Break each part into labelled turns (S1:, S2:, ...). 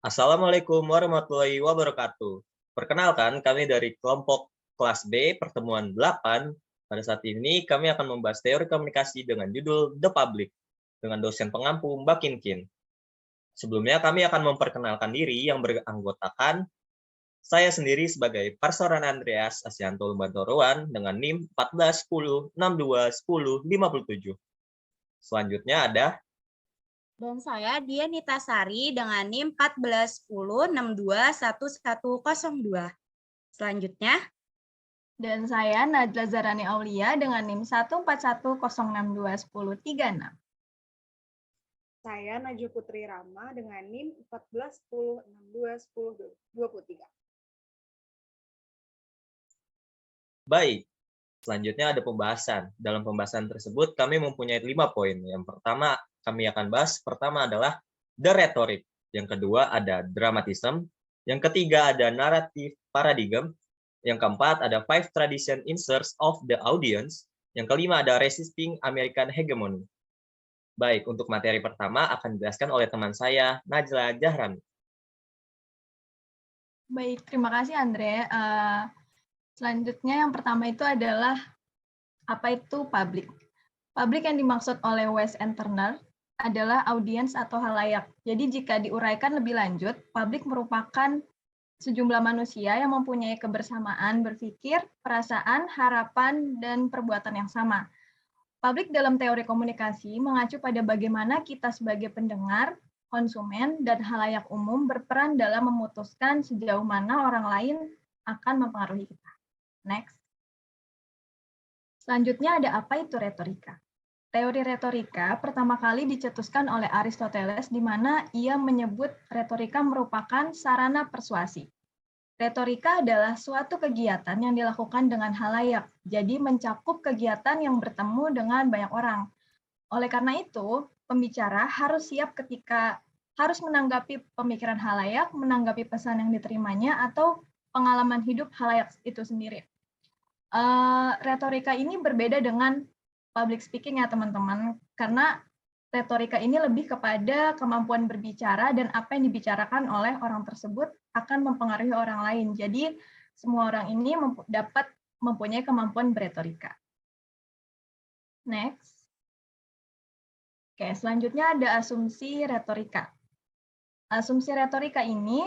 S1: Assalamualaikum warahmatullahi wabarakatuh. Perkenalkan, kami dari kelompok kelas B pertemuan 8. Pada saat ini kami akan membahas teori komunikasi dengan judul The Public dengan dosen pengampu Mbak Kinkin. Sebelumnya kami akan memperkenalkan diri yang beranggotakan saya sendiri sebagai Parsoran Andreas Asyanto Lumbantorowan dengan NIM 1410621057. Selanjutnya ada
S2: Dan saya Dian Nitasari dengan NIM 1410621102. Selanjutnya,
S3: Dan saya Najla Zarani Aulia dengan NIM 1410621036.
S4: Saya Najwa Putri Rama dengan NIM 1410621023.
S1: baik. Selanjutnya ada pembahasan. Dalam pembahasan tersebut kami mempunyai 5 poin. Yang pertama kami akan bahas pertama adalah the rhetoric. Yang kedua ada dramatism. Yang ketiga ada narrative paradigm. Yang keempat ada five tradition inserts of the audience. Yang kelima ada resisting American hegemony. Baik, untuk materi pertama akan dijelaskan oleh teman saya, Najla Jahran.
S3: Baik, terima kasih Andre. Selanjutnya yang pertama itu adalah apa itu publik. Publik yang dimaksud oleh West and Turner adalah audiens atau halayak. Jadi jika diuraikan lebih lanjut, publik merupakan sejumlah manusia yang mempunyai kebersamaan berpikir, perasaan, harapan, dan perbuatan yang sama. Publik dalam teori komunikasi mengacu pada bagaimana kita sebagai pendengar, konsumen, dan halayak umum berperan dalam memutuskan sejauh mana orang lain akan mempengaruhi kita. Next. Selanjutnya ada apa itu retorika. Teori retorika pertama kali dicetuskan oleh Aristoteles di mana ia menyebut retorika merupakan sarana persuasi. Retorika adalah suatu kegiatan yang dilakukan dengan halayak, jadi mencakup kegiatan yang bertemu dengan banyak orang. Oleh karena itu, pembicara harus siap ketika harus menanggapi pemikiran halayak, menanggapi pesan yang diterimanya, atau pengalaman hidup halayak itu sendiri. Retorika ini berbeda dengan public speaking ya teman-teman, karena retorika ini lebih kepada kemampuan berbicara dan apa yang dibicarakan oleh orang tersebut akan mempengaruhi orang lain. Jadi semua orang ini dapat mempunyai kemampuan berretorika. Next. Oke, selanjutnya ada asumsi retorika. Asumsi retorika ini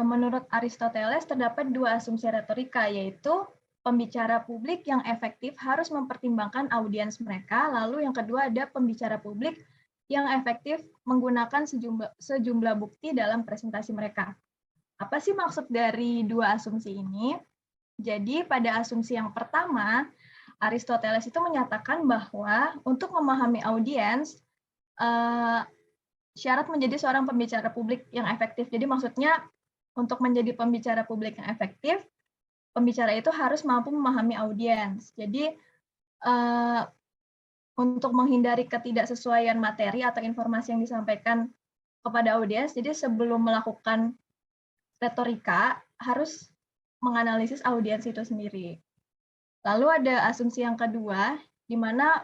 S3: menurut Aristoteles terdapat 2 asumsi retorika, yaitu pembicara publik yang efektif harus mempertimbangkan audiens mereka, lalu yang kedua ada pembicara publik yang efektif menggunakan sejumlah bukti dalam presentasi mereka. Apa sih maksud dari 2 asumsi ini? Jadi pada asumsi yang pertama, Aristoteles itu menyatakan bahwa untuk memahami audiens, syarat menjadi seorang pembicara publik yang efektif. Jadi maksudnya untuk menjadi pembicara publik yang efektif, pembicara itu harus mampu memahami audiens. Jadi untuk menghindari ketidaksesuaian materi atau informasi yang disampaikan kepada audiens, jadi sebelum melakukan retorika harus menganalisis audiens itu sendiri. Lalu ada asumsi yang kedua, di mana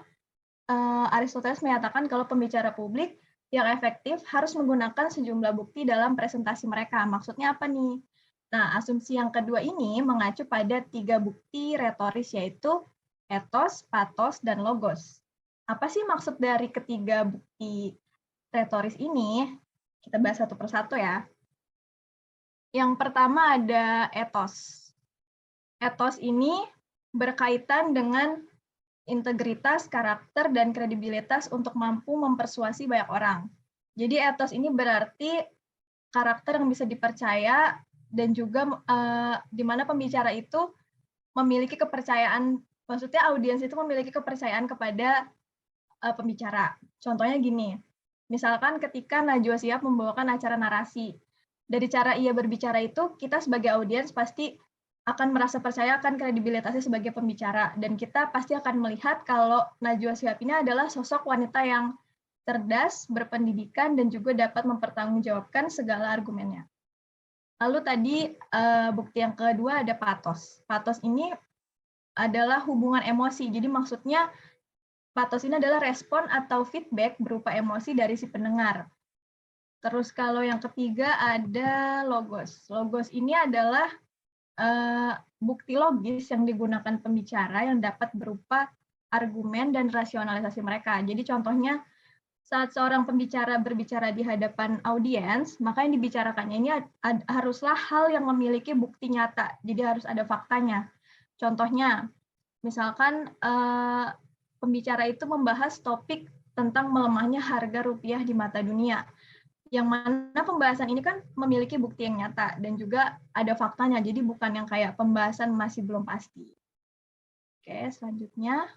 S3: Aristoteles menyatakan kalau pembicara publik yang efektif harus menggunakan sejumlah bukti dalam presentasi mereka. Maksudnya apa nih? Nah, asumsi yang kedua ini mengacu pada 3 bukti retoris, yaitu ethos, pathos, dan logos. Apa sih maksud dari ketiga bukti retoris ini? Kita bahas satu persatu ya. Yang pertama ada ethos. Ethos ini berkaitan dengan integritas, karakter, dan kredibilitas untuk mampu mempersuasi banyak orang. Jadi ethos ini berarti karakter yang bisa dipercaya dan juga di mana pembicara itu memiliki kepercayaan, maksudnya audiens itu memiliki kepercayaan kepada pembicara. Contohnya gini, misalkan ketika Najwa Shihab membawakan acara narasi, dari cara ia berbicara itu kita sebagai audiens pasti akan merasa percaya akan kredibilitasnya sebagai pembicara, dan kita pasti akan melihat kalau Najwa Shihab ini adalah sosok wanita yang cerdas, berpendidikan, dan juga dapat mempertanggungjawabkan segala argumennya. Lalu tadi bukti yang kedua ada pathos. Pathos ini adalah hubungan emosi. Jadi maksudnya pathos ini adalah respon atau feedback berupa emosi dari si pendengar. Terus kalau yang ketiga ada logos. Logos ini adalah bukti logis yang digunakan pembicara yang dapat berupa argumen dan rasionalisasi mereka. Jadi contohnya saat seorang pembicara berbicara di hadapan audiens, maka yang dibicarakannya ini haruslah hal yang memiliki bukti nyata. Jadi harus ada faktanya. Contohnya, misalkan pembicara itu membahas topik tentang melemahnya harga rupiah di mata dunia. Yang mana pembahasan ini kan memiliki bukti yang nyata dan juga ada faktanya, jadi bukan yang kayak pembahasan masih belum pasti. Oke, selanjutnya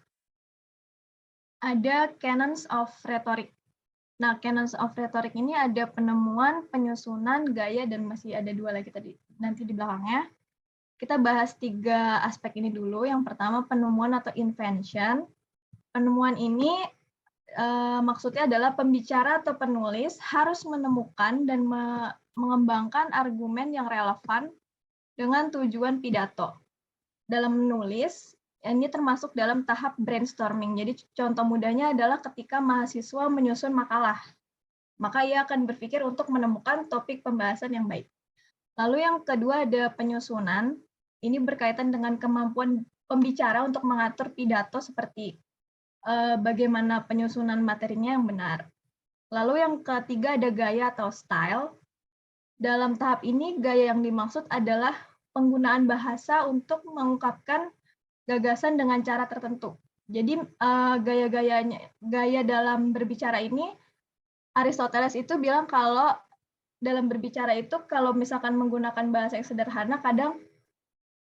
S3: ada canons of rhetoric. Nah, canons of rhetoric ini ada penemuan, penyusunan, gaya, dan masih ada 2 lagi tadi nanti di belakangnya. Kita bahas 3 aspek ini dulu. Yang pertama penemuan atau invention. Penemuan ini maksudnya adalah pembicara atau penulis harus menemukan dan mengembangkan argumen yang relevan dengan tujuan pidato. Dalam menulis, ini termasuk dalam tahap brainstorming. Jadi contoh mudahnya adalah ketika mahasiswa menyusun makalah, maka ia akan berpikir untuk menemukan topik pembahasan yang baik. Lalu yang kedua ada penyusunan. Ini berkaitan dengan kemampuan pembicara untuk mengatur pidato seperti bagaimana penyusunan materinya yang benar. Lalu yang ketiga ada gaya atau style. Dalam tahap ini, gaya yang dimaksud adalah penggunaan bahasa untuk mengungkapkan gagasan dengan cara tertentu. Jadi gaya dalam berbicara ini, Aristoteles itu bilang kalau dalam berbicara itu kalau misalkan menggunakan bahasa yang sederhana, kadang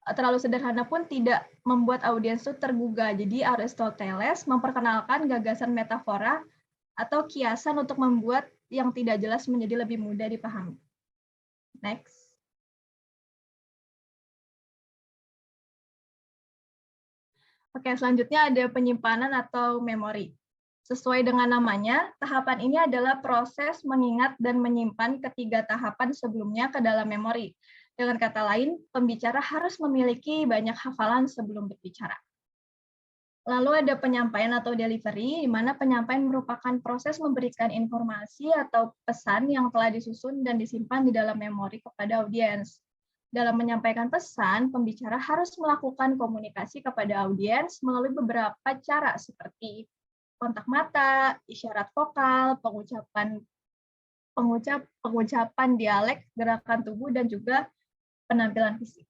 S3: terlalu sederhana pun tidak membuat audiens itu tergugah. Jadi Aristoteles memperkenalkan gagasan metafora atau kiasan untuk membuat yang tidak jelas menjadi lebih mudah dipahami. Next. Oke, selanjutnya ada penyimpanan atau memori. Sesuai dengan namanya, tahapan ini adalah proses mengingat dan menyimpan ketiga tahapan sebelumnya ke dalam memori. Dengan kata lain, pembicara harus memiliki banyak hafalan sebelum berbicara. Lalu ada penyampaian atau delivery, di mana penyampaian merupakan proses memberikan informasi atau pesan yang telah disusun dan disimpan di dalam memori kepada audiens. Dalam menyampaikan pesan, pembicara harus melakukan komunikasi kepada audiens melalui beberapa cara seperti kontak mata, isyarat vokal, pengucapan dialek, gerakan tubuh, dan juga penampilan fisik.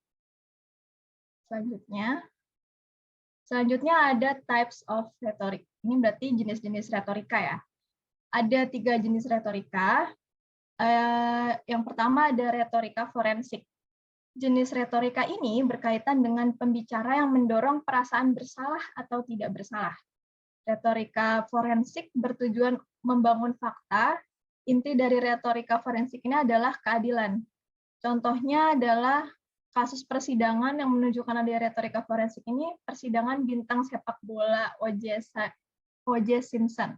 S3: Selanjutnya ada types of rhetoric. Ini berarti jenis-jenis retorika ya. Ada 3 jenis retorika. Yang pertama ada retorika forensik. Jenis retorika ini berkaitan dengan pembicara yang mendorong perasaan bersalah atau tidak bersalah. Retorika forensik bertujuan membangun fakta. Inti dari retorika forensik ini adalah keadilan. Contohnya adalah kasus persidangan yang menunjukkan adanya retorika forensik ini, persidangan bintang sepak bola O.J. Simpson.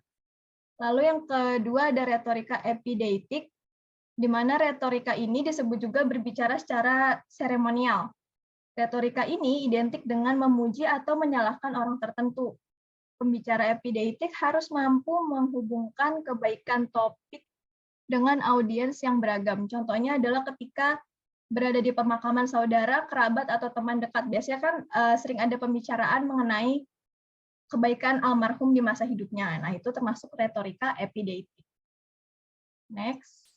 S3: Lalu yang kedua ada retorika epideitik, di mana retorika ini disebut juga berbicara secara seremonial. Retorika ini identik dengan memuji atau menyalahkan orang tertentu. Pembicara epideitik harus mampu menghubungkan kebaikan topik dengan audiens yang beragam. Contohnya adalah ketika berada di pemakaman saudara, kerabat, atau teman dekat. Biasanya kan sering ada pembicaraan mengenai kebaikan almarhum di masa hidupnya. Nah, itu termasuk retorika epideitik. Next.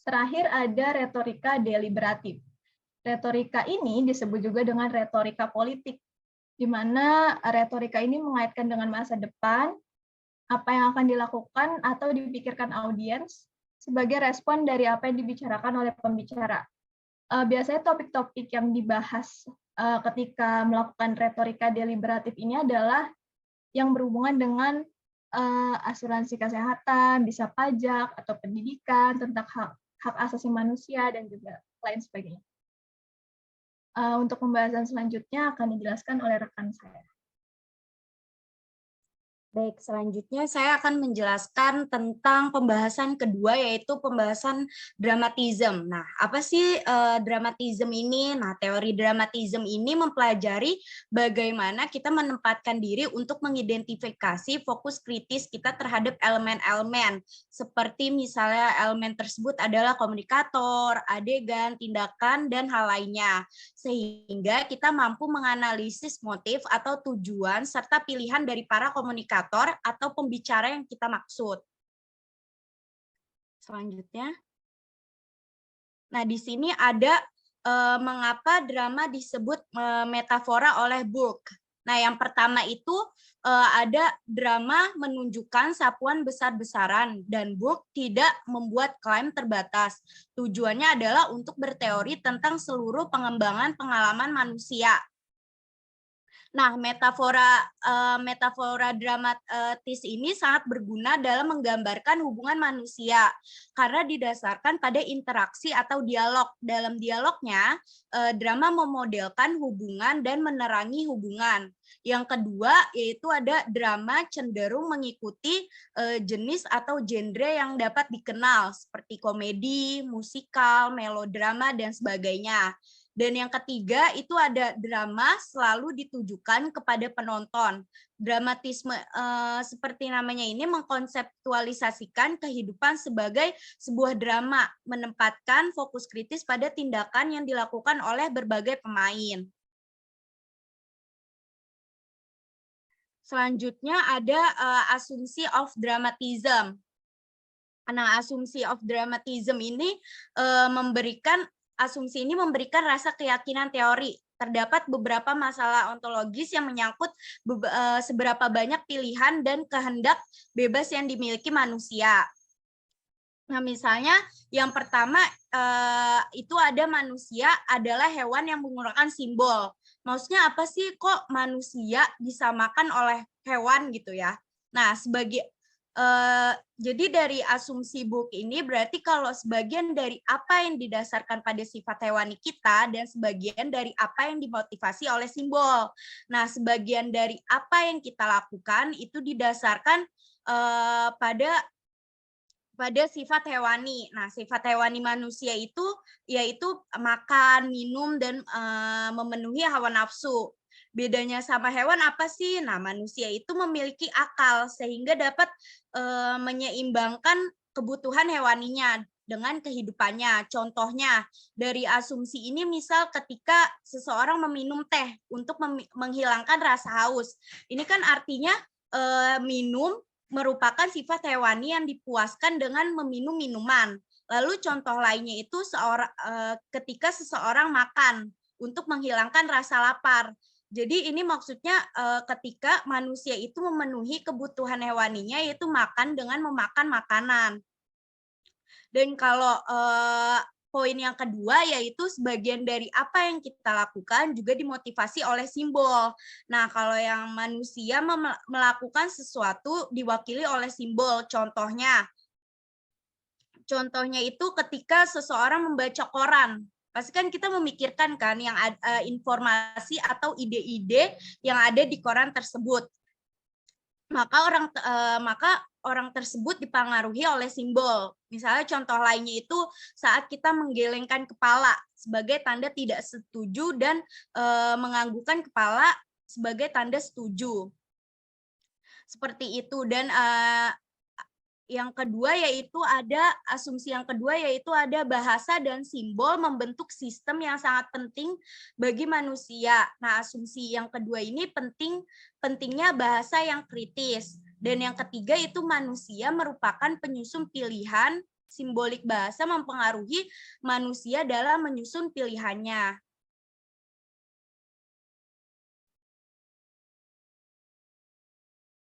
S3: Terakhir ada retorika deliberatif. Retorika ini disebut juga dengan retorika politik, di mana retorika ini mengaitkan dengan masa depan, apa yang akan dilakukan atau dipikirkan audiens sebagai respon dari apa yang dibicarakan oleh pembicara. Biasanya topik-topik yang dibahas ketika melakukan retorika deliberatif ini adalah yang berhubungan dengan asuransi kesehatan, bisa pajak, atau pendidikan, tentang hak asasi manusia, dan juga lain sebagainya. Untuk pembahasan selanjutnya akan dijelaskan oleh rekan saya.
S2: Baik, selanjutnya saya akan menjelaskan tentang pembahasan kedua, yaitu pembahasan dramatism. Nah, apa sih dramatism ini? Nah, teori dramatism ini mempelajari bagaimana kita menempatkan diri untuk mengidentifikasi fokus kritis kita terhadap elemen-elemen. Seperti misalnya elemen tersebut adalah komunikator, adegan, tindakan, dan hal lainnya. Sehingga kita mampu menganalisis motif atau tujuan serta pilihan dari para komunikator atau pembicara yang kita maksud. Selanjutnya. Nah, di sini ada mengapa drama disebut metafora oleh Burke. Nah, yang pertama itu ada drama menunjukkan sapuan besar-besaran dan Burke tidak membuat klaim terbatas. Tujuannya adalah untuk berteori tentang seluruh pengembangan pengalaman manusia. Nah, metafora dramatis ini sangat berguna dalam menggambarkan hubungan manusia karena didasarkan pada interaksi atau dialog. Dalam dialognya, drama memodelkan hubungan dan menerangi hubungan. Yang kedua, yaitu ada drama cenderung mengikuti jenis atau genre yang dapat dikenal seperti komedi, musikal, melodrama, dan sebagainya. Dan yang ketiga itu ada drama selalu ditujukan kepada penonton. Dramatisme seperti namanya ini mengkonseptualisasikan kehidupan sebagai sebuah drama, menempatkan fokus kritis pada tindakan yang dilakukan oleh berbagai pemain. Selanjutnya ada asumsi of dramatism. Nah, asumsi of dramatism ini asumsi ini memberikan rasa keyakinan teori. Terdapat beberapa masalah ontologis yang menyangkut seberapa banyak pilihan dan kehendak bebas yang dimiliki manusia. Nah, misalnya yang pertama itu ada manusia adalah hewan yang menggunakan simbol. Maksudnya apa sih kok manusia disamakan oleh hewan gitu ya? Nah, jadi dari asumsi Burke ini berarti kalau sebagian dari apa yang didasarkan pada sifat hewani kita dan sebagian dari apa yang dimotivasi oleh simbol. Nah, sebagian dari apa yang kita lakukan itu didasarkan pada sifat hewani. Nah, sifat hewani manusia itu yaitu makan, minum, dan memenuhi hawa nafsu. Bedanya sama hewan apa sih? Nah, manusia itu memiliki akal sehingga dapat menyeimbangkan kebutuhan hewaninya dengan kehidupannya. Contohnya, dari asumsi ini misal ketika seseorang meminum teh untuk menghilangkan rasa haus. Ini kan artinya minum merupakan sifat hewani yang dipuaskan dengan meminum minuman. Lalu contoh lainnya itu ketika seseorang makan untuk menghilangkan rasa lapar. Jadi ini maksudnya ketika manusia itu memenuhi kebutuhan hewaninya yaitu makan dengan memakan makanan. Dan kalau poin yang kedua yaitu sebagian dari apa yang kita lakukan juga dimotivasi oleh simbol. Nah, kalau yang manusia melakukan sesuatu diwakili oleh simbol. Contohnya itu ketika seseorang membaca koran. Pasti kan kita memikirkan kan yang informasi atau ide-ide yang ada di koran tersebut. Maka orang tersebut dipengaruhi oleh simbol. Misalnya contoh lainnya itu saat kita menggelengkan kepala sebagai tanda tidak setuju dan menganggukkan kepala sebagai tanda setuju. Seperti itu. Dan yang kedua yaitu ada asumsi yang kedua yaitu ada bahasa dan simbol membentuk sistem yang sangat penting bagi manusia. Nah, asumsi yang kedua ini pentingnya bahasa yang kritis. Dan yang ketiga itu manusia merupakan penyusun pilihan, simbolik bahasa mempengaruhi manusia dalam menyusun pilihannya.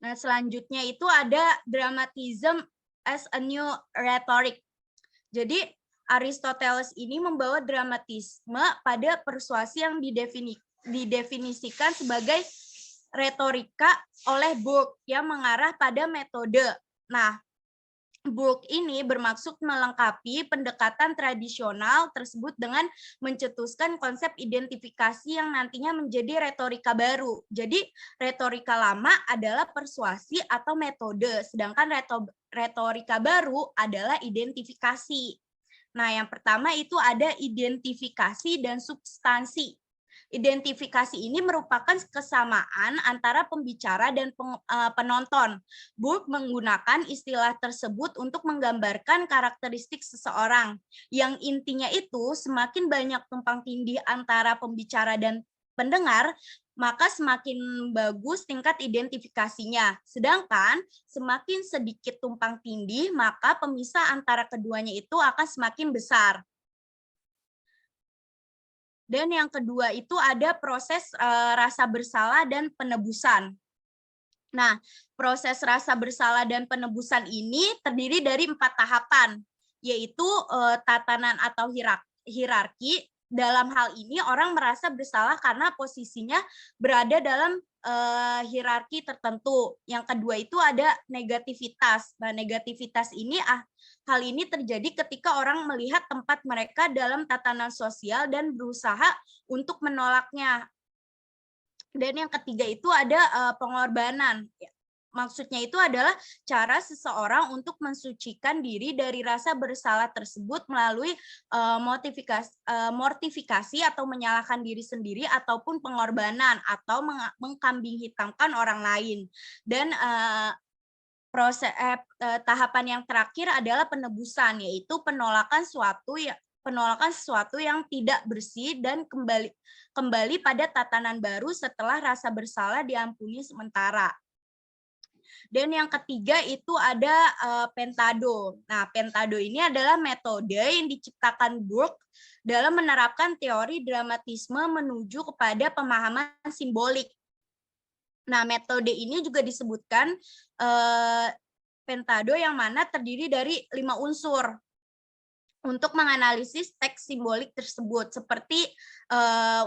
S2: Nah, selanjutnya itu ada dramatism as a new rhetoric. Jadi, Aristoteles ini membawa dramatisme pada persuasi yang didefinisikan sebagai retorika oleh Burke yang mengarah pada metode. Nah, Burke ini bermaksud melengkapi pendekatan tradisional tersebut dengan mencetuskan konsep identifikasi yang nantinya menjadi retorika baru. Jadi retorika lama adalah persuasi atau metode, sedangkan retorika baru adalah identifikasi. Nah, yang pertama itu ada identifikasi dan substansi. Identifikasi ini merupakan kesamaan antara pembicara dan penonton. Burke menggunakan istilah tersebut untuk menggambarkan karakteristik seseorang. Yang intinya itu semakin banyak tumpang tindih antara pembicara dan pendengar, maka semakin bagus tingkat identifikasinya. Sedangkan semakin sedikit tumpang tindih, maka pemisah antara keduanya itu akan semakin besar. Dan yang kedua itu ada proses rasa bersalah dan penebusan. Nah, proses rasa bersalah dan penebusan ini terdiri dari 4 tahapan, yaitu tatanan atau hierarki. Dalam hal ini orang merasa bersalah karena posisinya berada dalam hierarki tertentu. Yang kedua itu ada negativitas. Nah, negativitas ini hal ini terjadi ketika orang melihat tempat mereka dalam tatanan sosial dan berusaha untuk menolaknya. Dan yang ketiga itu ada pengorbanan. Maksudnya itu adalah cara seseorang untuk mensucikan diri dari rasa bersalah tersebut melalui mortifikasi atau menyalahkan diri sendiri ataupun pengorbanan atau mengkambing hitamkan orang lain. Dan tahapan yang terakhir adalah penebusan, yaitu penolakan sesuatu yang tidak bersih dan kembali pada tatanan baru setelah rasa bersalah diampuni sementara. Dan yang ketiga itu ada pentado. Nah, pentado ini adalah metode yang diciptakan Burke dalam menerapkan teori dramatisme menuju kepada pemahaman simbolik. Nah, metode ini juga disebutkan pentado yang mana terdiri dari 5 unsur untuk menganalisis teks simbolik tersebut, seperti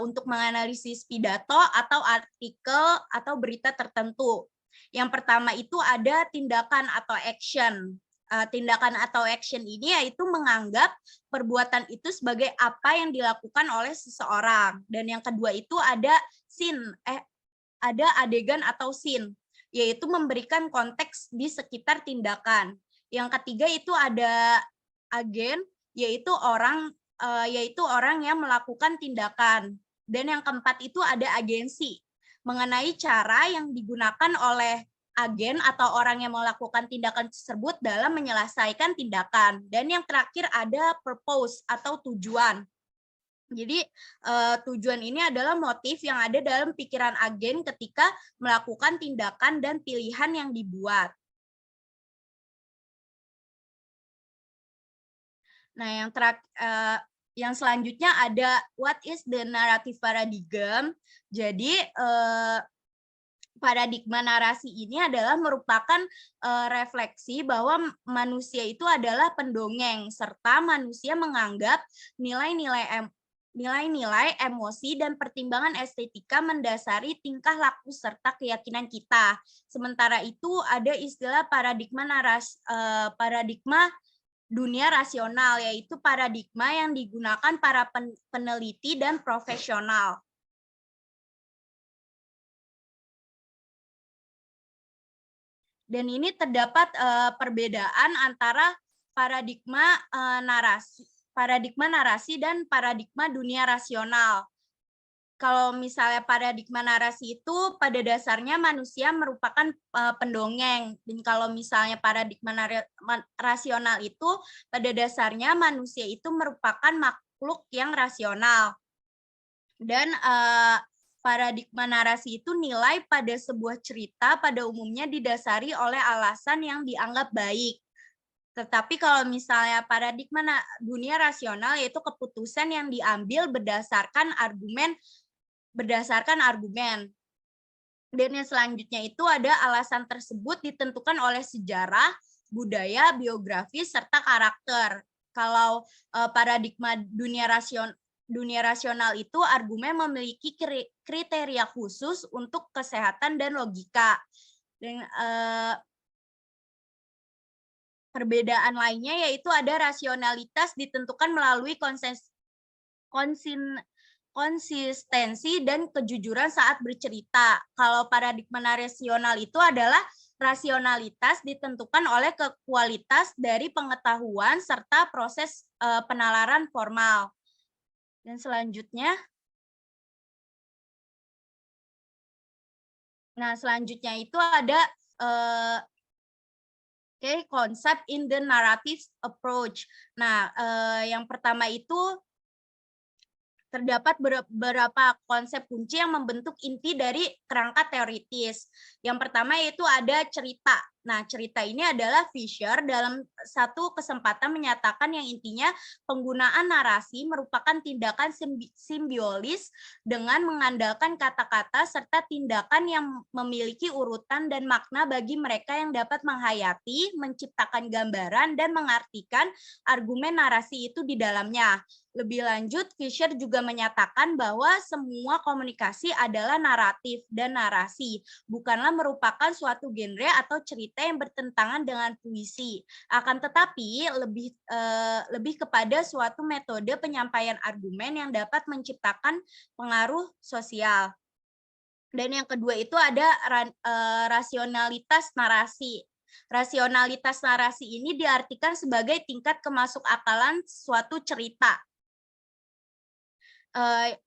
S2: untuk menganalisis pidato atau artikel atau berita tertentu. Yang pertama itu ada tindakan atau action. Tindakan atau action ini yaitu menganggap perbuatan itu sebagai apa yang dilakukan oleh seseorang. Dan yang kedua itu ada scene, ada adegan atau scene, yaitu memberikan konteks di sekitar tindakan. Yang ketiga itu ada agen, yaitu orang yang melakukan tindakan. Dan yang keempat itu ada agensi, mengenai cara yang digunakan oleh agen atau orang yang melakukan tindakan tersebut dalam menyelesaikan tindakan. Dan yang terakhir ada purpose atau tujuan. Jadi tujuan ini adalah motif yang ada dalam pikiran agen ketika melakukan tindakan dan pilihan yang dibuat. Nah, yang selanjutnya ada what is the narrative paradigm. Jadi paradigma narasi ini adalah merupakan refleksi bahwa manusia itu adalah pendongeng serta manusia menganggap nilai-nilai emosi dan pertimbangan estetika mendasari tingkah laku serta keyakinan kita. Sementara itu ada istilah paradigma dunia rasional, yaitu paradigma yang digunakan para peneliti dan profesional. Dan ini terdapat perbedaan antara paradigma narasi dan paradigma dunia rasional. Kalau misalnya paradigma narasi itu pada dasarnya manusia merupakan pendongeng, dan kalau misalnya paradigma rasional itu pada dasarnya manusia itu merupakan makhluk yang rasional. Dan paradigma narasi itu nilai pada sebuah cerita pada umumnya didasari oleh alasan yang dianggap baik. Tetapi kalau misalnya paradigma dunia rasional yaitu keputusan yang diambil berdasarkan argumen. Dan yang selanjutnya itu ada alasan tersebut ditentukan oleh sejarah, budaya, biografi, serta karakter. Kalau paradigma dunia rasional itu argumen memiliki kriteria khusus untuk kesehatan dan logika. Dan Perbedaan lainnya yaitu ada rasionalitas ditentukan melalui konsistensi dan kejujuran saat bercerita. Kalau paradigma rasional itu adalah rasionalitas ditentukan oleh kualitas dari pengetahuan serta proses penalaran formal. Dan selanjutnya, itu ada konsep in the narrative approach. Nah, yang pertama itu terdapat beberapa konsep kunci yang membentuk inti dari kerangka teoritis. Yang pertama yaitu ada cerita. Nah, cerita ini adalah Fisher dalam satu kesempatan menyatakan yang intinya penggunaan narasi merupakan tindakan simbiolis dengan mengandalkan kata-kata serta tindakan yang memiliki urutan dan makna bagi mereka yang dapat menghayati, menciptakan gambaran, dan mengartikan argumen narasi itu di dalamnya. Lebih lanjut, Fisher juga menyatakan bahwa semua komunikasi adalah naratif dan narasi, bukanlah merupakan suatu genre atau cerita yang bertentangan dengan puisi. Akan tetapi lebih kepada suatu metode penyampaian argumen yang dapat menciptakan pengaruh sosial. Dan yang kedua itu ada rasionalitas narasi. Rasionalitas narasi ini diartikan sebagai tingkat kemasukakalan suatu cerita.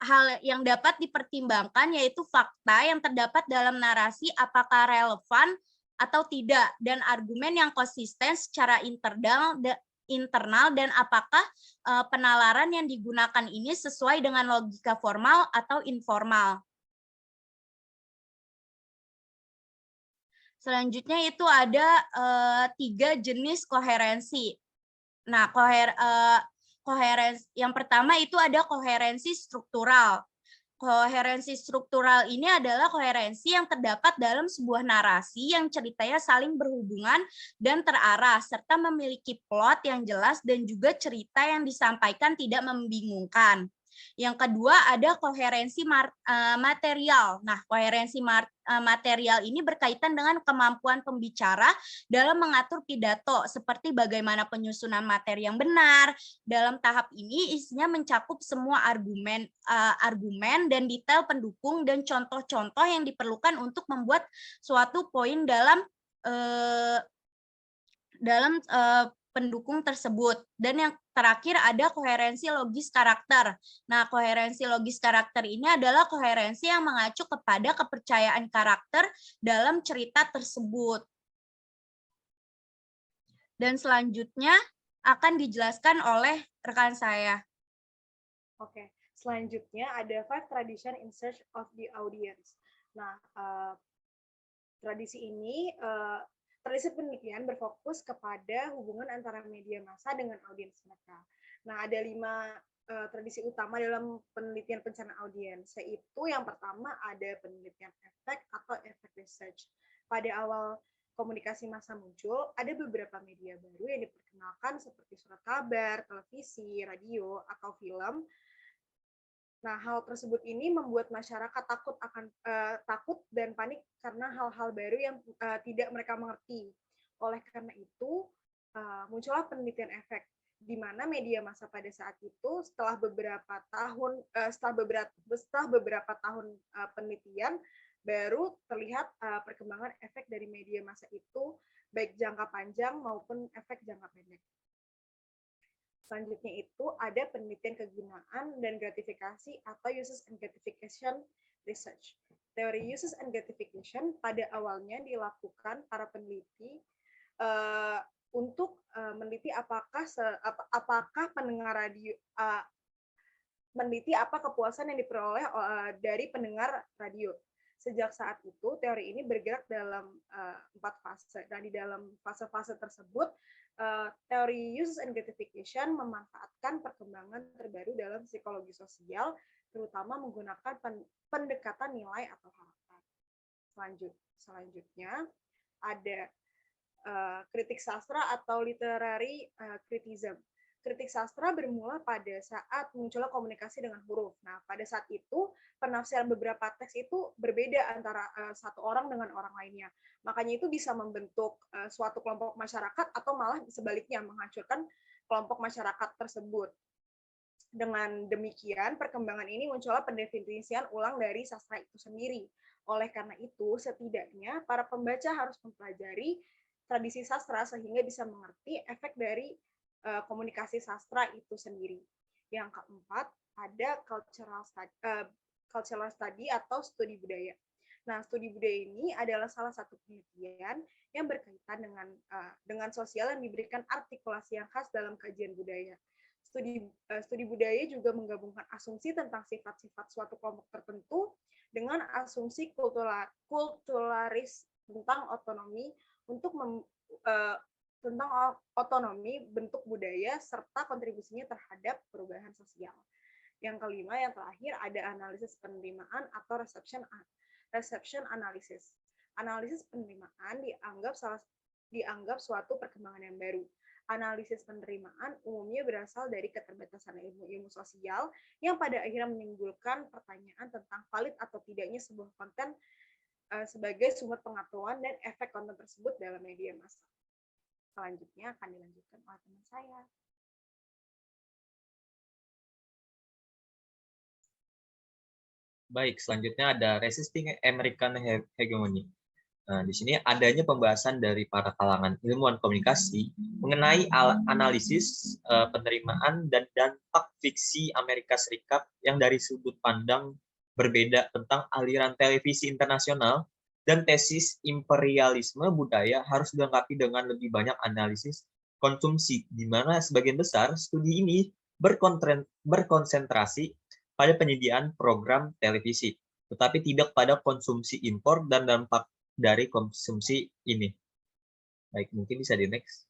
S2: Hal yang dapat dipertimbangkan yaitu fakta yang terdapat dalam narasi apakah relevan atau tidak, dan argumen yang konsisten secara internal dan apakah penalaran yang digunakan ini sesuai dengan logika formal atau informal. Selanjutnya itu ada 3 jenis koherensi. Nah, koherensi yang pertama itu ada koherensi struktural. Koherensi struktural ini adalah koherensi yang terdapat dalam sebuah narasi yang ceritanya saling berhubungan dan terarah, serta memiliki plot yang jelas dan juga cerita yang disampaikan tidak membingungkan. Yang kedua ada koherensi material. Nah, koherensi material ini berkaitan dengan kemampuan pembicara dalam mengatur pidato, seperti bagaimana penyusunan materi yang benar. Dalam tahap ini isinya mencakup semua argumen dan detail pendukung dan contoh-contoh yang diperlukan untuk membuat suatu poin dalam pendukung tersebut. Dan yang terakhir ada koherensi logis karakter. Nah, koherensi logis karakter ini adalah koherensi yang mengacu kepada kepercayaan karakter dalam cerita tersebut. Dan selanjutnya akan dijelaskan oleh rekan saya.
S4: Oke, selanjutnya ada 5 tradition in search of the audience. Nah, tradisi penelitian berfokus kepada hubungan antara media massa dengan audiens mereka. Nah, ada 5 tradisi utama dalam penelitian pencernaan audiens, yaitu yang pertama ada penelitian efek atau efek research. Pada awal komunikasi massa muncul, ada beberapa media baru yang diperkenalkan seperti surat kabar, televisi, radio, atau film. Nah, hal tersebut ini membuat masyarakat takut dan panik karena hal-hal baru yang tidak mereka mengerti. Oleh karena itu, muncullah penelitian efek, di mana media massa pada saat itu setelah beberapa tahun penelitian baru terlihat perkembangan efek dari media massa itu, baik jangka panjang maupun efek jangka pendek. Selanjutnya itu ada penelitian kegunaan dan gratifikasi atau uses and gratification research. Teori uses and gratification pada awalnya dilakukan para peneliti untuk meneliti apakah pendengar radio meneliti apa kepuasan yang diperoleh dari pendengar radio. Sejak saat itu, teori ini bergerak dalam 4 fase. Dan di dalam fase-fase tersebut, teori uses and gratification memanfaatkan perkembangan terbaru dalam psikologi sosial, terutama menggunakan pendekatan nilai atau harapan. Selanjutnya, ada kritik sastra atau literary criticism. Kritik sastra bermula pada saat munculnya komunikasi dengan huruf. Nah, pada saat itu penafsiran beberapa teks itu berbeda antara satu orang dengan orang lainnya. Makanya itu bisa membentuk suatu kelompok masyarakat atau malah sebaliknya menghancurkan kelompok masyarakat tersebut. Dengan demikian, perkembangan ini muncullah pendefinisian ulang dari sastra itu sendiri. Oleh karena itu, setidaknya para pembaca harus mempelajari tradisi sastra sehingga bisa mengerti efek dari komunikasi sastra itu sendiri. Yang keempat, ada cultural study atau studi budaya. Nah, studi budaya ini adalah salah satu penelitian yang berkaitan dengan sosial yang diberikan artikulasi yang khas dalam kajian budaya. Studi budaya juga menggabungkan asumsi tentang sifat-sifat suatu kelompok tertentu dengan asumsi kulturalis tentang otonomi tentang otonomi bentuk budaya serta kontribusinya terhadap perubahan sosial. Yang kelima, yang terakhir, ada analisis penerimaan atau reception analysis. Analisis penerimaan dianggap suatu perkembangan yang baru. Analisis penerimaan umumnya berasal dari keterbatasan ilmu sosial yang pada akhirnya menimbulkan pertanyaan tentang valid atau tidaknya sebuah konten sebagai sumber pengetahuan dan efek konten tersebut dalam media massa. Selanjutnya akan dilanjutkan oleh teman saya.
S1: Baik, selanjutnya ada resisting American hegemony. Nah, di sini adanya pembahasan dari para kalangan ilmuwan komunikasi mengenai analisis penerimaan dan dampak fiksi Amerika Serikat yang dari sudut pandang berbeda tentang aliran televisi internasional dan tesis imperialisme budaya harus dilengkapi dengan lebih banyak analisis konsumsi, di mana sebagian besar studi ini berkonsentrasi pada penyediaan program televisi, tetapi tidak pada konsumsi impor dan dampak dari konsumsi ini. Baik, mungkin bisa di next.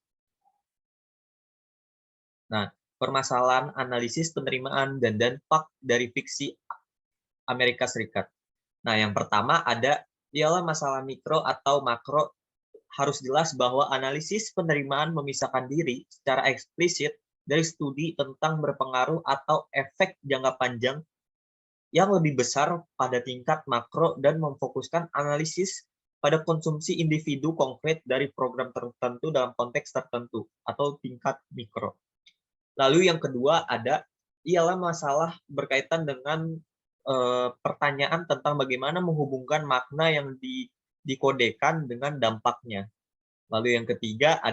S1: Nah, permasalahan analisis penerimaan dan dampak dari fiksi Amerika Serikat. Nah, yang pertama ialah masalah mikro atau makro. Harus jelas bahwa analisis penerimaan memisahkan diri secara eksplisit dari studi tentang berpengaruh atau efek jangka panjang yang lebih besar pada tingkat makro dan memfokuskan analisis pada konsumsi individu konkret dari program tertentu dalam konteks tertentu atau tingkat mikro. Lalu yang kedua ialah masalah berkaitan dengan pertanyaan tentang bagaimana menghubungkan makna yang dikodekan dengan dampaknya. Lalu yang ketiga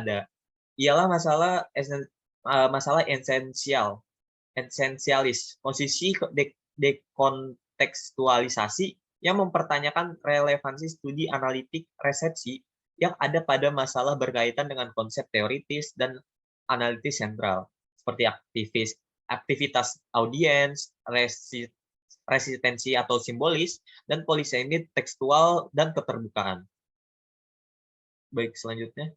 S1: ialah masalah esensialis, posisi dekontekstualisasi yang mempertanyakan relevansi studi analitik resepsi yang ada pada masalah berkaitan dengan konsep teoritis dan analitis sentral, seperti aktivitas audiens, resistensi atau simbolis, dan polisemi tekstual dan keterbukaan. Baik, selanjutnya.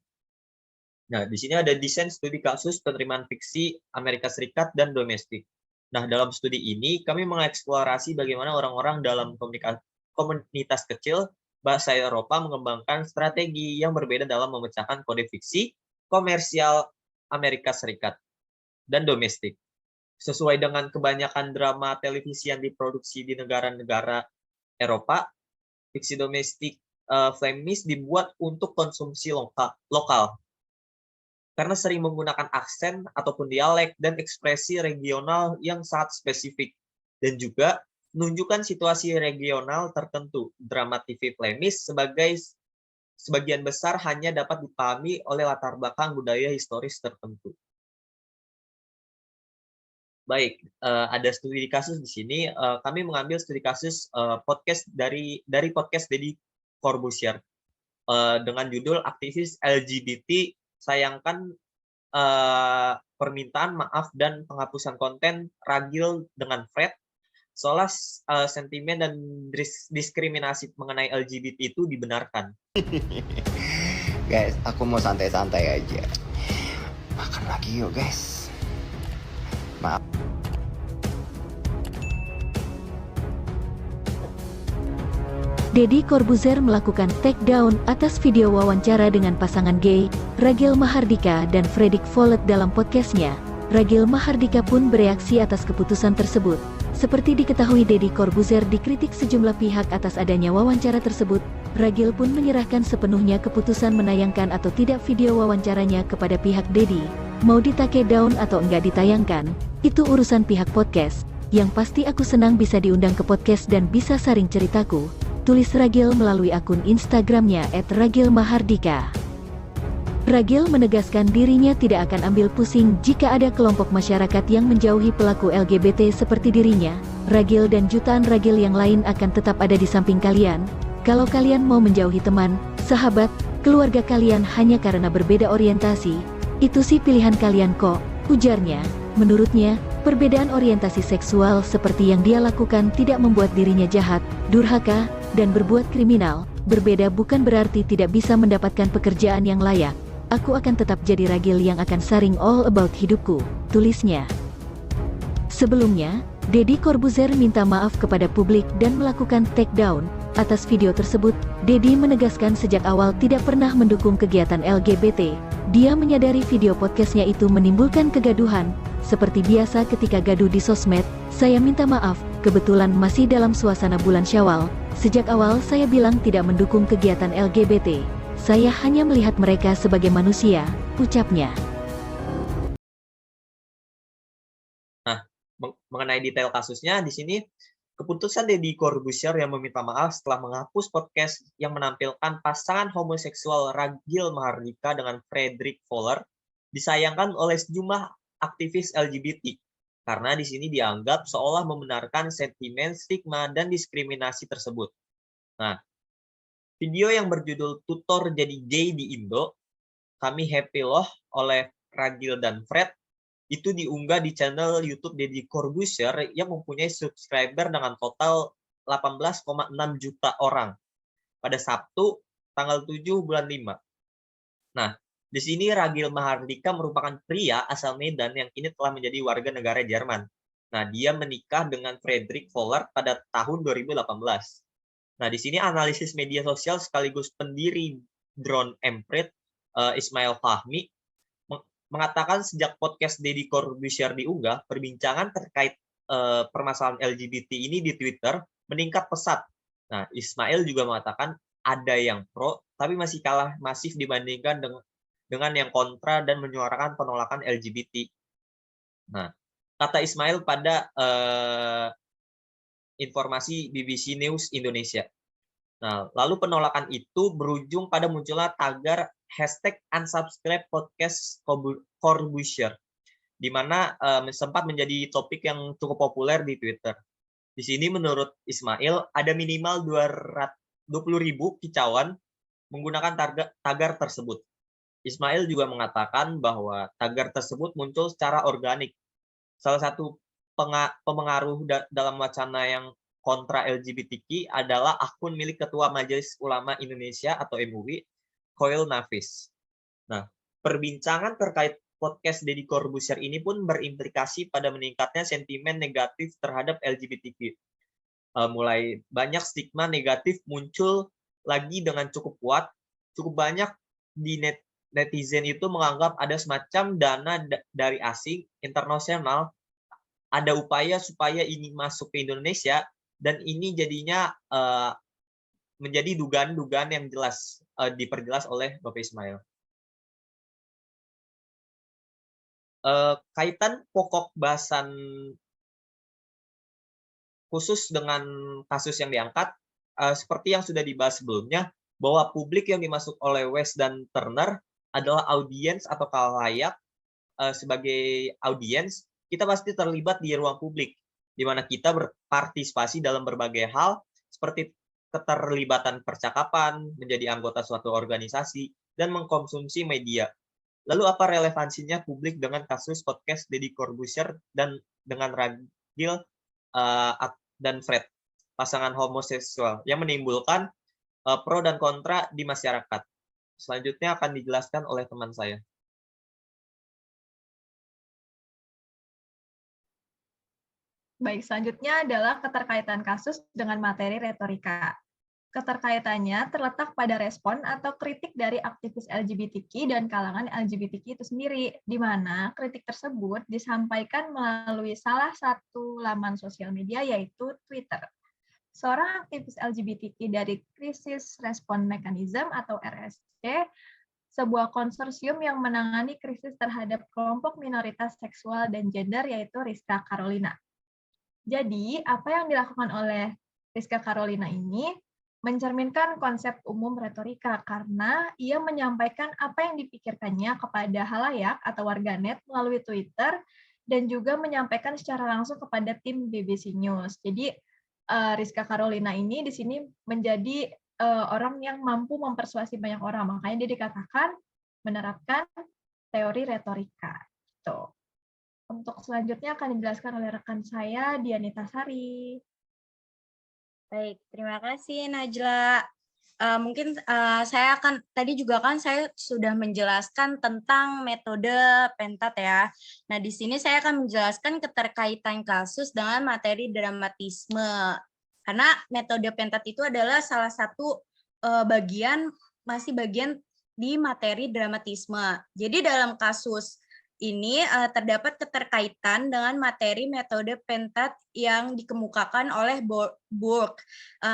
S1: Nah, di sini ada desain studi kasus penerimaan fiksi Amerika Serikat dan domestik. Nah, dalam studi ini kami mengeksplorasi bagaimana orang-orang dalam komunitas kecil bahasa Eropa mengembangkan strategi yang berbeda dalam memecahkan kode fiksi komersial Amerika Serikat dan domestik. Sesuai dengan kebanyakan drama televisi yang diproduksi di negara-negara Eropa, fiksi domestik Flemish dibuat untuk konsumsi lokal. Karena sering menggunakan aksen ataupun dialek dan ekspresi regional yang sangat spesifik, dan juga menunjukkan situasi regional tertentu. Drama TV Flemish sebagian besar hanya dapat dipahami oleh latar belakang budaya historis tertentu. Baik, ada studi kasus di sini. Kami mengambil studi kasus podcast dari podcast Deddy Corbuzier dengan judul aktivis LGBT sayangkan permintaan maaf dan penghapusan konten ragil dengan Fred, seolah sentimen dan diskriminasi mengenai LGBT itu dibenarkan.
S5: Guys, aku mau santai-santai aja. Makan lagi yuk guys. Maaf.
S6: Deddy Corbuzier melakukan takedown atas video wawancara dengan pasangan gay, Rachel Mahardika dan Fredrik Vollet dalam podcastnya. Ragil Mahardika pun bereaksi atas keputusan tersebut. Seperti diketahui, Deddy Corbuzier dikritik sejumlah pihak atas adanya wawancara tersebut. Ragil pun menyerahkan sepenuhnya keputusan menayangkan atau tidak video wawancaranya kepada pihak Deddy. Mau di take down atau enggak ditayangkan, itu urusan pihak podcast. Yang pasti aku senang bisa diundang ke podcast dan bisa sharing ceritaku, tulis Ragil melalui akun Instagramnya @ragilmahardika. Ragil menegaskan dirinya tidak akan ambil pusing jika ada kelompok masyarakat yang menjauhi pelaku LGBT seperti dirinya. Ragil dan jutaan Ragil yang lain akan tetap ada di samping kalian. Kalau kalian mau menjauhi teman, sahabat, keluarga kalian hanya karena berbeda orientasi, itu sih pilihan kalian kok, ujarnya. Menurutnya, perbedaan orientasi seksual seperti yang dia lakukan tidak membuat dirinya jahat, durhaka, dan berbuat kriminal. Berbeda bukan berarti tidak bisa mendapatkan pekerjaan yang layak. Aku akan tetap jadi Ragil yang akan sharing all about hidupku, tulisnya. Sebelumnya, Deddy Corbuzier minta maaf kepada publik dan melakukan take down atas video tersebut. Deddy menegaskan sejak awal tidak pernah mendukung kegiatan LGBT. Dia menyadari video podcastnya itu menimbulkan kegaduhan. Seperti biasa ketika gaduh di sosmed, saya minta maaf, kebetulan masih dalam suasana bulan Syawal. Sejak awal saya bilang tidak mendukung kegiatan LGBT. Saya hanya melihat mereka sebagai manusia, ucapnya.
S1: Nah, mengenai detail kasusnya di sini, keputusan Deddy Corbuzier yang meminta maaf setelah menghapus podcast yang menampilkan pasangan homoseksual Ragil Mahardika dengan Frederick Fowler disayangkan oleh sejumlah aktivis LGBT karena di sini dianggap seolah membenarkan sentimen stigma dan diskriminasi tersebut. Nah, video yang berjudul Tutor Jadi Gay di Indo, Kami Happy Loh oleh Ragil dan Fred itu diunggah di channel YouTube Deddy Corbuzier yang mempunyai subscriber dengan total 18,6 juta orang pada Sabtu tanggal 7 bulan 5. Nah, di sini Ragil Mahardika merupakan pria asal Medan yang kini telah menjadi warga negara Jerman. Nah, dia menikah dengan Frederick Fowler pada tahun 2018. Nah, di sini analisis media sosial sekaligus pendiri Drone Emprit, Ismail Fahmi, mengatakan sejak podcast Deddy Corbuzier diunggah, perbincangan terkait permasalahan LGBT ini di Twitter meningkat pesat. Nah, Ismail juga mengatakan ada yang pro, tapi masih kalah masif dibandingkan dengan yang kontra dan menyuarakan penolakan LGBT. Nah, kata Ismail pada informasi BBC News Indonesia. Nah, lalu penolakan itu berujung pada munculnya tagar #unsubscribe podcast Corbuzier, di mana sempat menjadi topik yang cukup populer di Twitter. Di sini menurut Ismail ada minimal 20.000 kicauan menggunakan tagar tersebut. Ismail juga mengatakan bahwa tagar tersebut muncul secara organik. Salah satu pemengaruh dalam wacana yang kontra LGBTQ adalah akun milik Ketua Majelis Ulama Indonesia atau MUI, Khoil Nafis. Nah, perbincangan terkait podcast Deddy Corbuzier ini pun berimplikasi pada meningkatnya sentimen negatif terhadap LGBTQ. Mulai banyak stigma negatif muncul lagi dengan cukup kuat, cukup banyak di netizen itu menganggap ada semacam dana dari asing, internasional, ada upaya supaya ini masuk ke Indonesia, dan ini jadinya menjadi dugaan-dugaan yang jelas diperjelas oleh Bapak Ismail. Kaitan pokok bahasan khusus dengan kasus yang diangkat, seperti yang sudah dibahas sebelumnya, bahwa publik yang dimaksud oleh West dan Turner adalah audiens atau khalayak. Sebagai audiens, kita pasti terlibat di ruang publik, di mana kita berpartisipasi dalam berbagai hal, seperti keterlibatan percakapan, menjadi anggota suatu organisasi, dan mengkonsumsi media. Lalu apa relevansinya publik dengan kasus podcast Deddy Corbuzier dan dengan Ragil dan Fred, pasangan homoseksual, yang menimbulkan pro dan kontra di masyarakat? Selanjutnya akan dijelaskan oleh teman saya.
S3: Baik, selanjutnya adalah keterkaitan kasus dengan materi retorika. Keterkaitannya terletak pada respon atau kritik dari aktivis LGBTQ dan kalangan LGBTQ itu sendiri, di mana kritik tersebut disampaikan melalui salah satu laman sosial media, yaitu Twitter. Seorang aktivis LGBTQ dari Crisis Response Mechanism atau RSC, sebuah konsorsium yang menangani krisis terhadap kelompok minoritas seksual dan gender, yaitu Rizka Carolina. Jadi, apa yang dilakukan oleh Rizka Carolina ini mencerminkan konsep umum retorika karena ia menyampaikan apa yang dipikirkannya kepada halayak atau warganet melalui Twitter dan juga menyampaikan secara langsung kepada tim BBC News. Jadi Rizka Carolina ini di sini menjadi orang yang mampu mempersuasi banyak orang, makanya dia dikatakan menerapkan teori retorika. Gitu. Untuk selanjutnya akan dijelaskan oleh rekan saya, Dianita Sari.
S2: Baik, terima kasih Najla. Mungkin saya akan, tadi juga kan saya sudah menjelaskan tentang metode pentat ya. Nah, di sini saya akan menjelaskan keterkaitan kasus dengan materi dramatisme. Karena metode pentat itu adalah salah satu masih bagian di materi dramatisme. Jadi dalam kasus ini terdapat keterkaitan dengan materi metode pentat yang dikemukakan oleh Burke.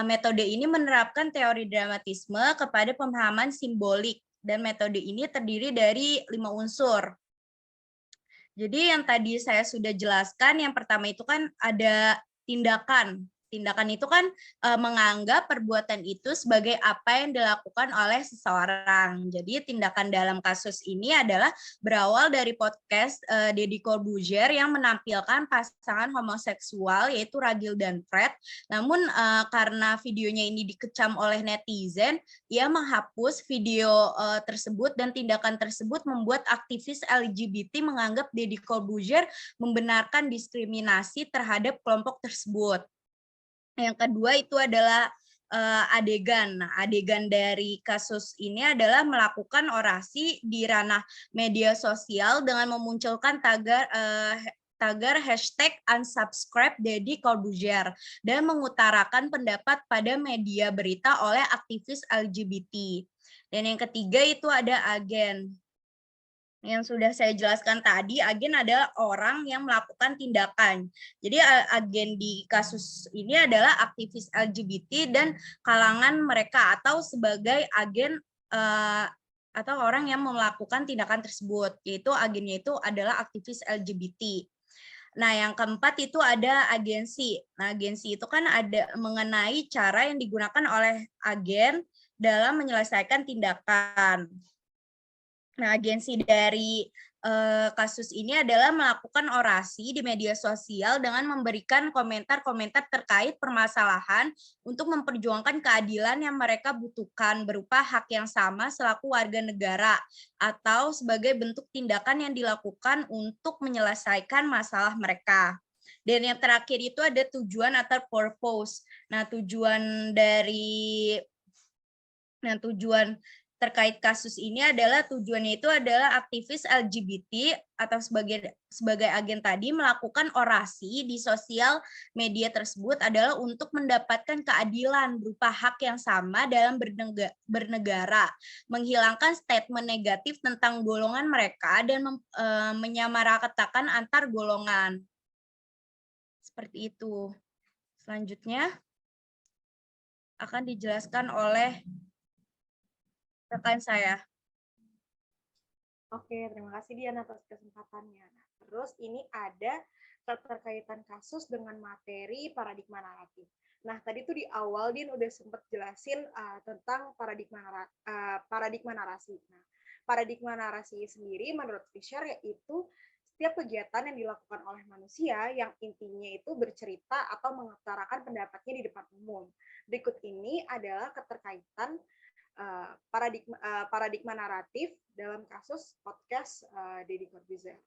S2: Metode ini menerapkan teori dramatisme kepada pemahaman simbolik, dan metode ini terdiri dari 5 unsur. Jadi yang tadi saya sudah jelaskan, yang pertama itu kan ada tindakan. Tindakan itu kan menganggap perbuatan itu sebagai apa yang dilakukan oleh seseorang. Jadi tindakan dalam kasus ini adalah berawal dari podcast Deddy Corbuzier yang menampilkan pasangan homoseksual yaitu Ragil dan Fred. Namun karena videonya ini dikecam oleh netizen, ia menghapus video tersebut, dan tindakan tersebut membuat aktivis LGBT menganggap Deddy Corbuzier membenarkan diskriminasi terhadap kelompok tersebut. Yang kedua itu adalah adegan. Nah, adegan dari kasus ini adalah melakukan orasi di ranah media sosial dengan memunculkan tagar hashtag unsubscribe Deddy Corbuzier dan mengutarakan pendapat pada media berita oleh aktivis LGBT. Dan yang ketiga itu ada agen. Yang sudah saya jelaskan tadi, agen adalah orang yang melakukan tindakan. Jadi agen di kasus ini adalah aktivis LGBT dan kalangan mereka, atau sebagai agen atau orang yang melakukan tindakan tersebut, yaitu agennya itu adalah aktivis LGBT. Nah, yang keempat itu ada agensi. Nah, agensi itu kan ada mengenai cara yang digunakan oleh agen dalam menyelesaikan tindakan. Nah, agensi dari kasus ini adalah melakukan orasi di media sosial dengan memberikan komentar-komentar terkait permasalahan untuk memperjuangkan keadilan yang mereka butuhkan berupa hak yang sama selaku warga negara, atau sebagai bentuk tindakan yang dilakukan untuk menyelesaikan masalah mereka. Dan yang terakhir itu ada tujuan atau purpose. Nah, tujuan terkait kasus ini adalah tujuannya itu adalah aktivis LGBT atau sebagai agen tadi melakukan orasi di sosial media tersebut adalah untuk mendapatkan keadilan berupa hak yang sama dalam bernegara, menghilangkan statement negatif tentang golongan mereka dan menyamaratakan antar golongan. Seperti itu. Selanjutnya akan dijelaskan oleh rekan saya.
S4: Oke, terima kasih Dian atas kesempatannya. Nah, terus ini ada keterkaitan kasus dengan materi paradigma naratif. Nah, tadi tuh di awal Dian udah sempat jelasin tentang paradigma narasi. Nah, paradigma narasi sendiri menurut Fisher yaitu setiap kegiatan yang dilakukan oleh manusia yang intinya itu bercerita atau mengutarakan pendapatnya di depan umum. Berikut ini adalah keterkaitan paradigma naratif dalam kasus podcast Deddy Corbuzier.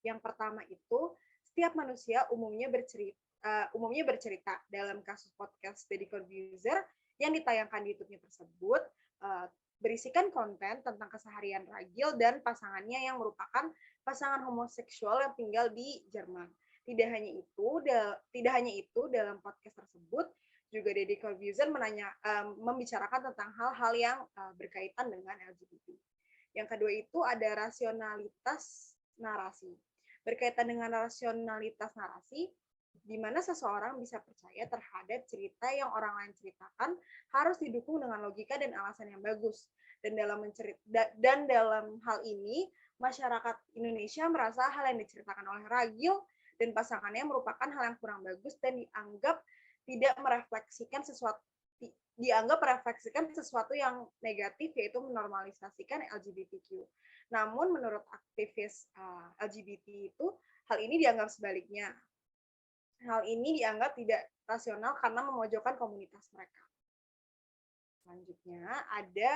S4: Yang pertama itu, setiap manusia umumnya bercerita dalam kasus podcast Deddy Corbuzier yang ditayangkan di YouTube-nya tersebut berisikan konten tentang keseharian Ragil dan pasangannya yang merupakan pasangan homoseksual yang tinggal di Jerman. Tidak hanya itu, dalam podcast tersebut juga Deddy Corbuzier membicarakan tentang hal-hal yang berkaitan dengan LGBT. Yang kedua itu ada rasionalitas narasi. Berkaitan dengan rasionalitas narasi, di mana seseorang bisa percaya terhadap cerita yang orang lain ceritakan harus didukung dengan logika dan alasan yang bagus. Dan dalam hal ini, masyarakat Indonesia merasa hal yang diceritakan oleh Ragil dan pasangannya merupakan hal yang kurang bagus dan dianggap merefleksikan sesuatu yang negatif, yaitu menormalisasikan LGBTQ. Namun menurut aktivis LGBT itu, hal ini dianggap sebaliknya. Hal ini dianggap tidak rasional karena memojokkan komunitas mereka. Selanjutnya ada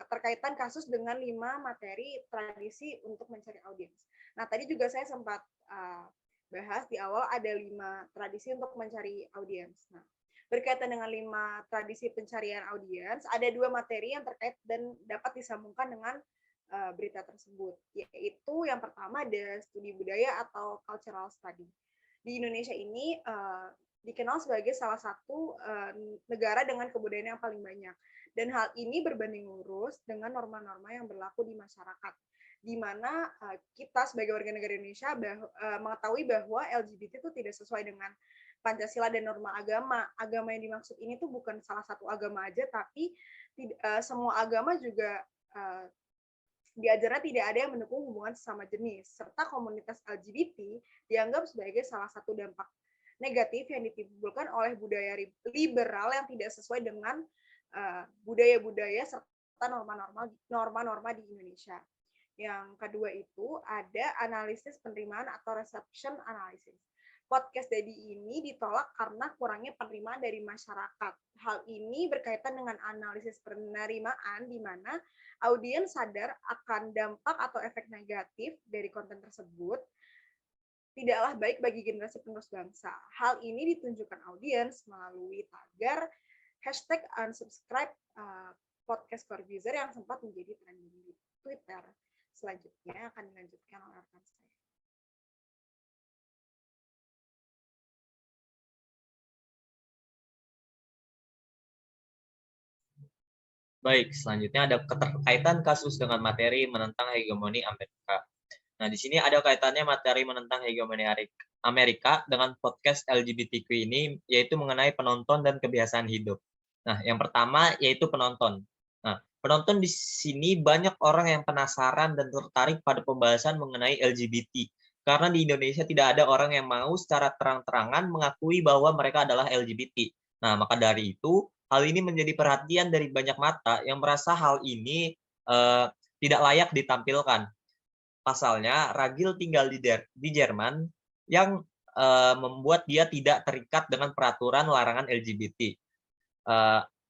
S4: keterkaitan kasus dengan 5 materi tradisi untuk mencari audiens. Nah, tadi juga saya sempat bahas di awal ada 5 tradisi untuk mencari audiens. Nah, berkaitan dengan 5 tradisi pencarian audiens, ada 2 materi yang terkait dan dapat disambungkan dengan berita tersebut, yaitu yang pertama ada studi budaya atau cultural study. Di Indonesia ini dikenal sebagai salah satu negara dengan kebudayaan yang paling banyak. Dan hal ini berbanding lurus dengan norma-norma yang berlaku di masyarakat, di mana kita sebagai warga negara Indonesia mengetahui bahwa LGBT itu tidak sesuai dengan Pancasila dan norma agama. Agama yang dimaksud ini tuh bukan salah satu agama aja, tapi semua agama juga diajarnya tidak ada yang mendukung hubungan sesama jenis, serta komunitas LGBT dianggap sebagai salah satu dampak negatif yang ditimbulkan oleh budaya liberal yang tidak sesuai dengan budaya-budaya serta norma-norma di Indonesia. Yang kedua itu ada analisis penerimaan atau reception analysis. Podcast Deddy ini ditolak karena kurangnya penerimaan dari masyarakat. Hal ini berkaitan dengan analisis penerimaan di mana audiens sadar akan dampak atau efek negatif dari konten tersebut tidaklah baik bagi generasi penerus bangsa. Hal ini ditunjukkan audiens melalui tagar #unsubscribe podcast Corbuzier yang sempat menjadi trending di Twitter. Selanjutnya akan dilanjutkan oleh rekan saya.
S1: Baik, selanjutnya ada keterkaitan kasus dengan materi menentang hegemoni Amerika. Nah, di sini ada kaitannya materi menentang hegemoni Amerika dengan podcast LGBTQ ini, yaitu mengenai penonton dan kebiasaan hidup. Nah, yang pertama yaitu penonton. Nah, penonton di sini banyak orang yang penasaran dan tertarik pada pembahasan mengenai LGBT. Karena di Indonesia tidak ada orang yang mau secara terang-terangan mengakui bahwa mereka adalah LGBT. Nah, maka dari itu, hal ini menjadi perhatian dari banyak mata yang merasa hal ini tidak layak ditampilkan. Pasalnya, Ragil tinggal di Jerman yang membuat dia tidak terikat dengan peraturan larangan LGBT.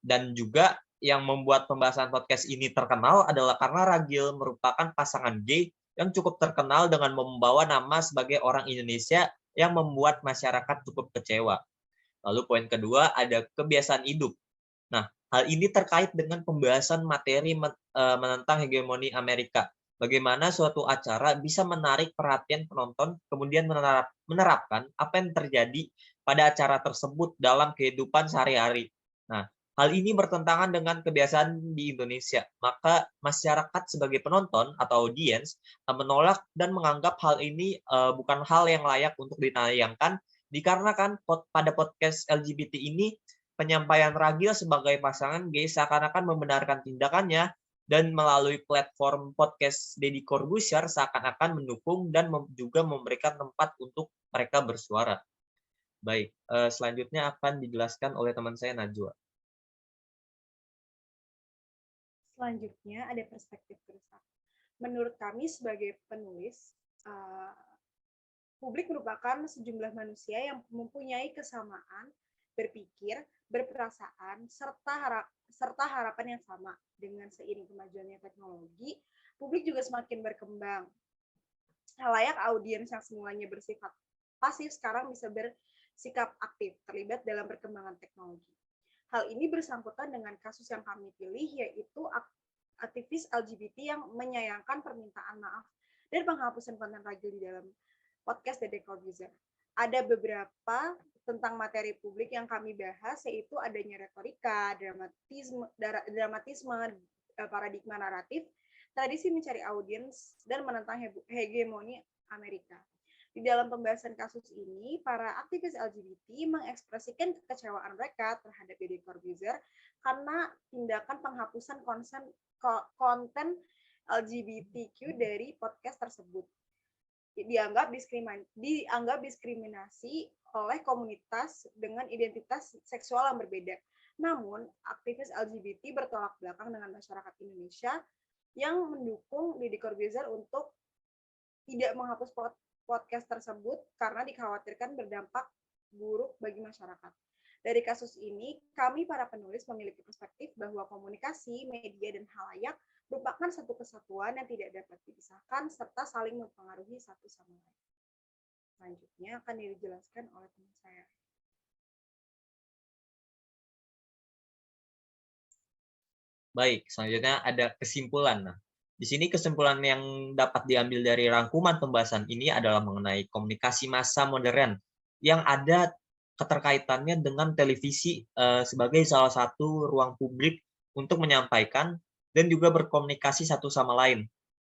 S1: Dan juga yang membuat pembahasan podcast ini terkenal adalah karena Ragil merupakan pasangan gay yang cukup terkenal dengan membawa nama sebagai orang Indonesia yang membuat masyarakat cukup kecewa. Lalu poin kedua ada kebiasaan hidup. Nah, hal ini terkait dengan pembahasan materi menentang hegemoni Amerika. Bagaimana suatu acara bisa menarik perhatian penonton, kemudian menerapkan apa yang terjadi pada acara tersebut dalam kehidupan sehari-hari. Nah, hal ini bertentangan dengan kebiasaan di Indonesia. Maka masyarakat sebagai penonton atau audiens menolak dan menganggap hal ini bukan hal yang layak untuk ditayangkan, dikarenakan pada podcast LGBT ini penyampaian Ragil sebagai pasangan gay seakan-akan membenarkan tindakannya, dan melalui platform podcast Deddy Corbuzier seakan-akan mendukung dan juga memberikan tempat untuk mereka bersuara. Baik, selanjutnya akan dijelaskan oleh teman saya Najwa.
S4: Selanjutnya ada perspektif kerusak. Menurut kami sebagai penulis, publik merupakan sejumlah manusia yang mempunyai kesamaan berpikir, berperasaan, serta harapan yang sama. Dengan seiring kemajuannya teknologi, publik juga semakin berkembang. Halayak audiens yang semulanya bersifat pasif sekarang bisa bersikap aktif, terlibat dalam perkembangan teknologi. Hal ini bersangkutan dengan kasus yang kami pilih, yaitu aktivis LGBT yang menyayangkan permintaan maaf dan penghapusan konten Ragil di dalam podcast Deddy Corbuzier. ada beberapa tentang materi publik yang kami bahas, yaitu adanya retorika, dramatisme, paradigma naratif, tradisi mencari audiens, dan menentang hegemoni Amerika. Di dalam pembahasan kasus ini, para aktivis LGBT mengekspresikan kekecewaan mereka terhadap Deddy Corbuzier karena tindakan penghapusan konten LGBTQ dari podcast tersebut. Dianggap diskriminasi oleh komunitas dengan identitas seksual yang berbeda. Namun, aktivis LGBT bertolak belakang dengan masyarakat Indonesia yang mendukung Deddy Corbuzier untuk tidak menghapus podcast tersebut karena dikhawatirkan berdampak buruk bagi masyarakat. Dari kasus ini, kami para penulis memiliki perspektif bahwa komunikasi, media, dan halayak merupakan satu kesatuan yang tidak dapat dipisahkan serta saling mempengaruhi satu sama lain. Selanjutnya akan dijelaskan oleh teman saya.
S1: Baik, selanjutnya ada kesimpulan. Nah, di sini kesimpulan yang dapat diambil dari rangkuman pembahasan ini adalah mengenai komunikasi massa modern yang ada keterkaitannya dengan televisi sebagai salah satu ruang publik untuk menyampaikan dan juga berkomunikasi satu sama lain.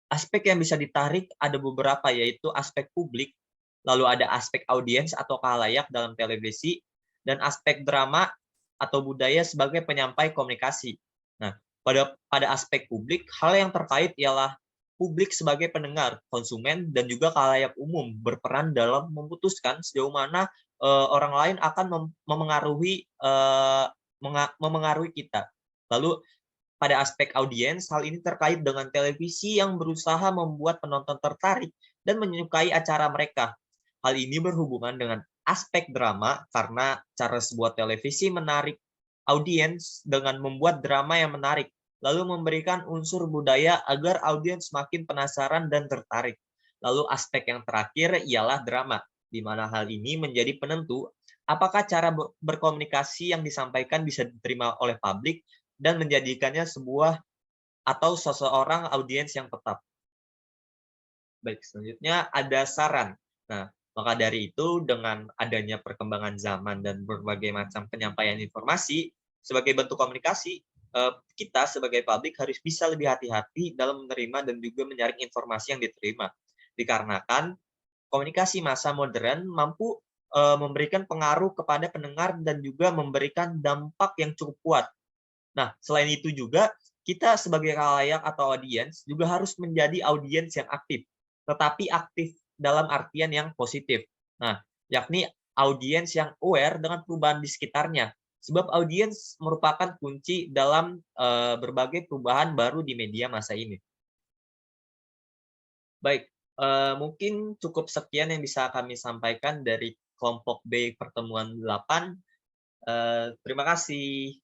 S1: Aspek yang bisa ditarik ada beberapa, yaitu aspek publik, lalu ada aspek audiens atau khalayak dalam televisi, dan aspek drama atau budaya sebagai penyampai komunikasi. Nah, pada aspek publik, hal yang terkait ialah publik sebagai pendengar, konsumen, dan juga khalayak umum berperan dalam memutuskan sejauh mana orang lain akan memengaruhi kita. Lalu pada aspek audiens, hal ini terkait dengan televisi yang berusaha membuat penonton tertarik dan menyukai acara mereka. Hal ini berhubungan dengan aspek drama karena cara sebuah televisi menarik audiens dengan membuat drama yang menarik, lalu memberikan unsur budaya agar audiens semakin penasaran dan tertarik. Lalu aspek yang terakhir ialah drama, di mana hal ini menjadi penentu apakah cara berkomunikasi yang disampaikan bisa diterima oleh publik dan menjadikannya sebuah atau seseorang audiens yang tetap. Baik, selanjutnya ada saran. Nah, maka dari itu dengan adanya perkembangan zaman dan berbagai macam penyampaian informasi sebagai bentuk komunikasi, kita sebagai publik harus bisa lebih hati-hati dalam menerima dan juga menyaring informasi yang diterima. Dikarenakan komunikasi massa modern mampu memberikan pengaruh kepada pendengar dan juga memberikan dampak yang cukup kuat. Nah, selain itu juga kita sebagai khalayak atau audiens juga harus menjadi audiens yang aktif, tetapi aktif dalam artian yang positif. Nah, yakni audiens yang aware dengan perubahan di sekitarnya. Sebab audiens merupakan kunci dalam berbagai perubahan baru di media masa ini. Baik, mungkin cukup sekian yang bisa kami sampaikan dari kelompok B pertemuan 8. Terima kasih.